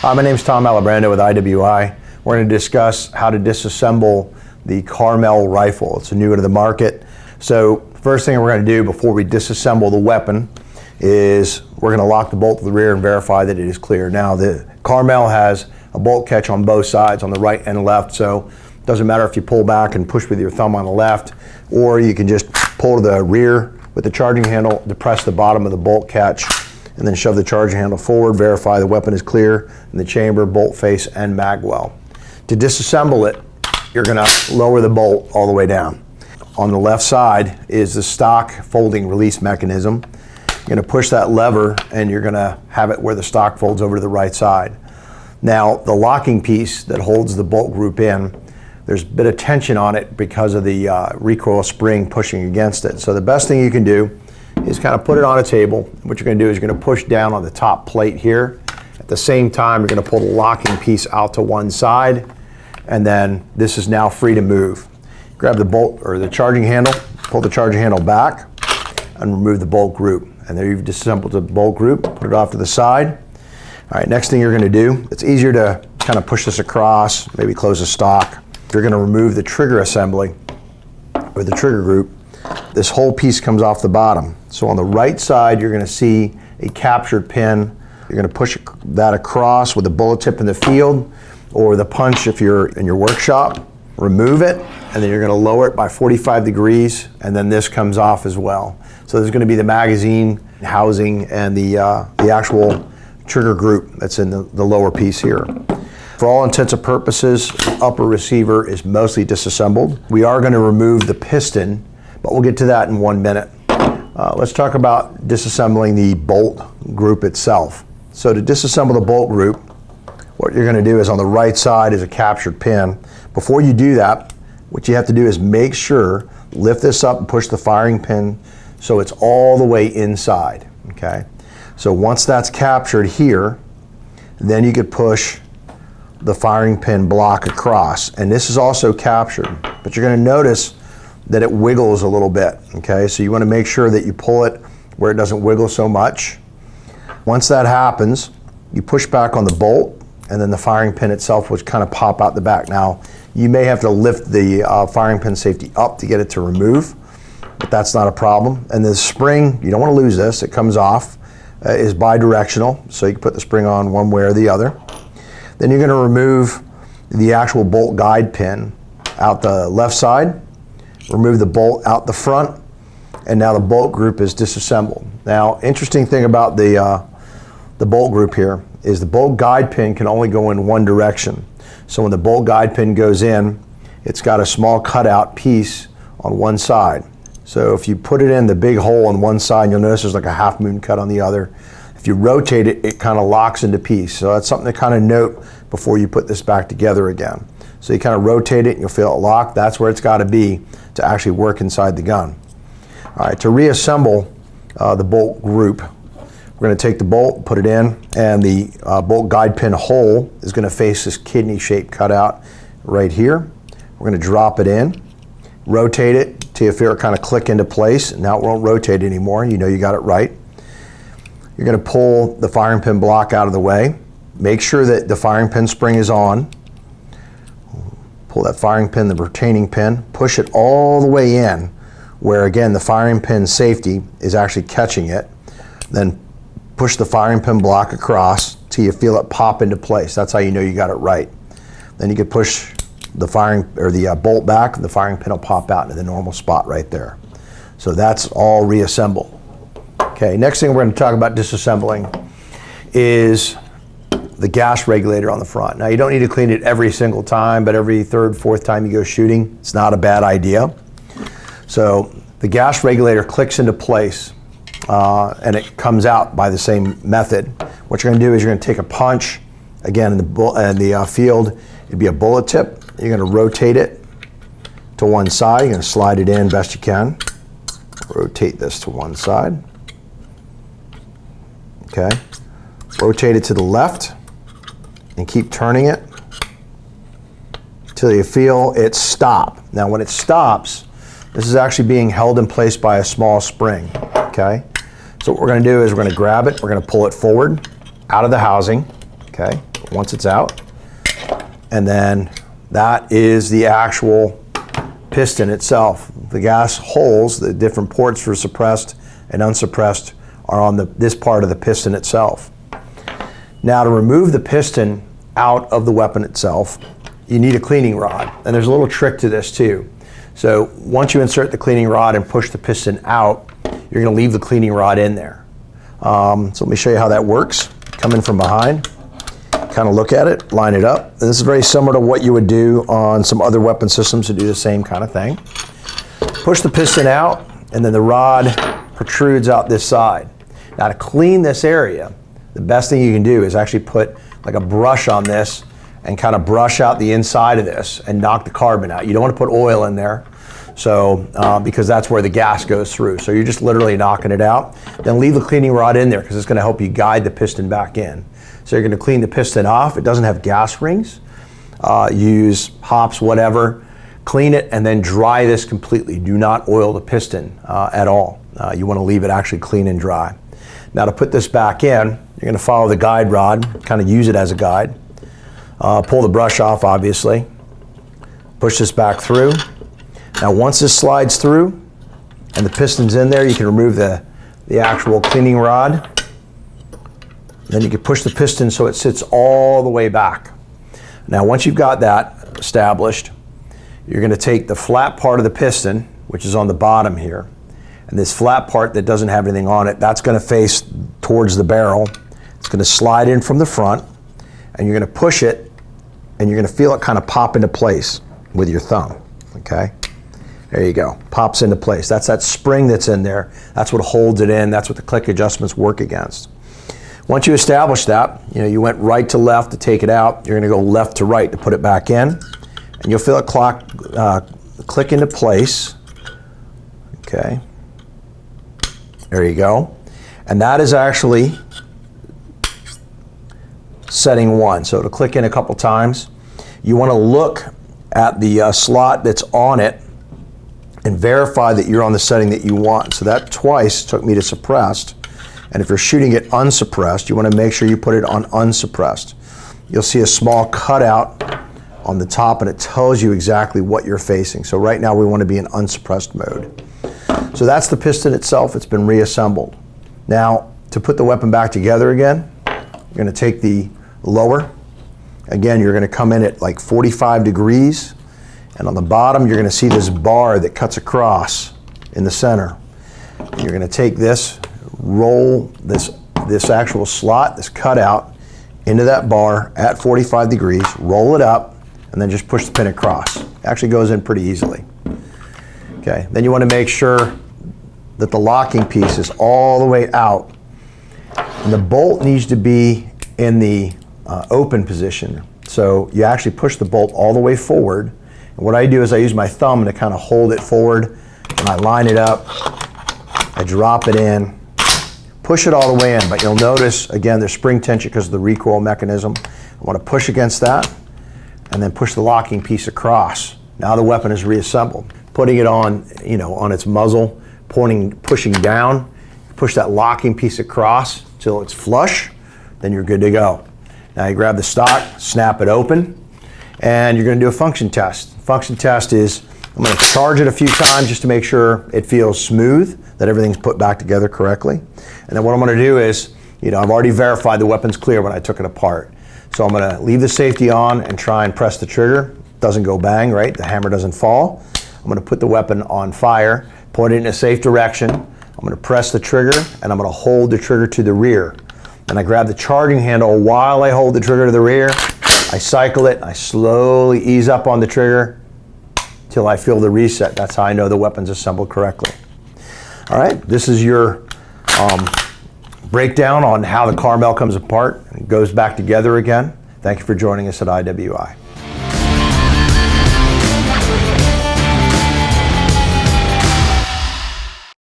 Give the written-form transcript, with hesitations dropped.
Hi, my name is Tom Alibrando with IWI. We're going to discuss how to disassemble the Carmel Rifle. It's new to the market. So first thing we're going to do before we disassemble the weapon is we're going to lock the bolt to the rear and verify that it is clear. Now the Carmel has a bolt catch on both sides, on the right and left, so it doesn't matter if you pull back and push with your thumb on the left, or you can just pull to the rear with the charging handle, depress the bottom of the bolt catch, and then shove the charging handle forward, verify the weapon is clear in the chamber, bolt face, and mag well. To disassemble it, you're going to lower the bolt all the way down. On the left side is the stock folding release mechanism. You're going to push that lever and you're going to have it where the stock folds over to the right side. Now the locking piece that holds the bolt group in, there's a bit of tension on it because of the recoil spring pushing against it. So the best thing you can do is kind of put it on a table. What you're going to do is you're going to push down on the top plate here. At the same time, you're going to pull the locking piece out to one side, and then this is now free to move. Grab the bolt or the charging handle, pull the charging handle back, and remove the bolt group. And there you've disassembled the bolt group, put it off to the side. All right, next thing you're going to do, it's easier to kind of push this across, maybe close the stock. You're going to remove the trigger assembly or the trigger group. This whole piece comes off the bottom. So on the right side, you're going to see a captured pin. You're going to push that across with a bullet tip in the field or the punch if you're in your workshop. Remove it, and then you're going to lower it by 45 degrees, and then this comes off as well. So there's going to be the magazine housing and the actual trigger group that's in the lower piece here. For all intents and purposes, the upper receiver is mostly disassembled. We are going to remove the piston, but we'll get to that in 1 minute. Let's talk about disassembling the bolt group itself. So to disassemble the bolt group, what you're going to do is on the right side is a captured pin. Before you do that, what you have to do is make sure, lift this up and push the firing pin so it's all the way inside, okay? So once that's captured here, then you could push the firing pin block across. And this is also captured, but you're going to notice that it wiggles a little bit, okay? So you want to make sure that you pull it where it doesn't wiggle so much. Once that happens, you push back on the bolt, and then the firing pin itself will kind of pop out the back. Now, you may have to lift the firing pin safety up to get it to remove, but that's not a problem. And the spring, you don't want to lose this, it comes off, is bi-directional, so you can put the spring on one way or the other. Then you're going to remove the actual bolt guide pin out the left side, remove the bolt out the front, and now the bolt group is disassembled. Now, interesting thing about the bolt group here is the bolt guide pin can only go in one direction. So when the bolt guide pin goes in, it's got a small cutout piece on one side. So if you put it in the big hole on one side, you'll notice there's like a half moon cut on the other. If you rotate it, it kind of locks into piece. So that's something to kind of note before you put this back together again. So you kind of rotate it and you'll feel it locked. That's where it's got to be to actually work inside the gun. All right, to reassemble the bolt group, we're going to take the bolt, put it in, and the bolt guide pin hole is going to face this kidney-shaped cutout right here. We're going to drop it in, rotate it till you feel it kind of click into place. Now it won't rotate anymore. You know you got it right. You're going to pull the firing pin block out of the way. Make sure that the firing pin spring is on. Pull that firing pin, the retaining pin, push it all the way in, where again the firing pin safety is actually catching it. Then push the firing pin block across till you feel it pop into place. That's how you know you got it right. Then you could push the firing or the bolt back, and the firing pin will pop out into the normal spot right there. So that's all reassembled. Okay, next thing we're going to talk about disassembling is the gas regulator on the front. Now you don't need to clean it every single time, but every third, fourth time you go shooting, it's not a bad idea. So the gas regulator clicks into place and it comes out by the same method. What you're going to do is you're going to take a punch, again in the field, it'd be a bullet tip. You're going to rotate it to one side. You're going to slide it in best you can. Rotate this to one side. Okay. Rotate it to the left and keep turning it till you feel it stop. Now when it stops, this is actually being held in place by a small spring, okay? So what we're going to do is we're going to grab it, we're going to pull it forward out of the housing, okay? once it's out. And then that is the actual piston itself. The gas holes, the different ports for suppressed and unsuppressed, are on this part of the piston itself. Now, to remove the piston out of the weapon itself, you need a cleaning rod. And there's a little trick to this too. So once you insert the cleaning rod and push the piston out, you're going to leave the cleaning rod in there. So let me show you how that works. Come in from behind, kind of look at it, line it up. And this is very similar to what you would do on some other weapon systems to do the same kind of thing. Push the piston out, and then the rod protrudes out this side. Now, to clean this area, the best thing you can do is actually put like a brush on this and kind of brush out the inside of this and knock the carbon out. You don't want to put oil in there, so because that's where the gas goes through. So you're just literally knocking it out. Then leave the cleaning rod in there because it's going to help you guide the piston back in. So you're going to clean the piston off. It doesn't have gas rings. Use hops, whatever. Clean it and then dry this completely. Do not oil the piston at all. You want to leave it actually clean and dry. Now, to put this back in, you're going to follow the guide rod, kind of use it as a guide. Pull the brush off, obviously. Push this back through. Now, once this slides through and the piston's in there, you can remove the actual cleaning rod. Then you can push the piston so it sits all the way back. Now, once you've got that established, you're going to take the flat part of the piston, which is on the bottom here, and this flat part that doesn't have anything on it, that's going to face towards the barrel. It's going to slide in from the front, and you're going to push it, and you're going to feel it kind of pop into place with your thumb, okay? There you go, pops into place. That's that spring that's in there. That's what holds it in. That's what the click adjustments work against. Once you establish that, you went right to left to take it out. You're going to go left to right to put it back in, and you'll feel it click into place. Okay, there you go. And that is actually setting 1. So to click in a couple times, you want to look at the slot that's on it and verify that you're on the setting that you want. So that twice took me to suppressed. And if you're shooting it unsuppressed, you want to make sure you put it on unsuppressed. You'll see a small cutout on the top, and it tells you exactly what you're facing. So right now we want to be in unsuppressed mode. So that's the piston itself. It's been reassembled. Now, to put the weapon back together again, you're going to take the lower. Again, you're going to come in at like 45 degrees. And on the bottom, you're going to see this bar that cuts across in the center. You're going to take this, roll this actual slot, this cutout, into that bar at 45 degrees, roll it up, and then just push the pin across. It actually goes in pretty easily. Okay, then you want to make sure that the locking piece is all the way out. And the bolt needs to be in the open position. So you actually push the bolt all the way forward. And what I do is I use my thumb to kind of hold it forward, and I line it up, I drop it in, push it all the way in, but you'll notice, again, there's spring tension because of the recoil mechanism. I want to push against that, and then push the locking piece across. Now the weapon is reassembled. Putting it on, on its muzzle, pushing down, push that locking piece across till it's flush, then you're good to go. Now you grab the stock, snap it open, and you're going to do a function test. Function test is, I'm going to charge it a few times just to make sure it feels smooth, that everything's put back together correctly. And then what I'm going to do is, I've already verified the weapon's clear when I took it apart. So I'm going to leave the safety on and try and press the trigger. Doesn't go bang, right? The hammer doesn't fall. I'm going to put the weapon on fire, point it in a safe direction. I'm going to press the trigger, and I'm going to hold the trigger to the rear. And I grab the charging handle while I hold the trigger to the rear. I cycle it, I slowly ease up on the trigger till I feel the reset. That's how I know the weapon's assembled correctly. All right, this is your breakdown on how the Carmel comes apart and goes back together again. Thank you for joining us at IWI.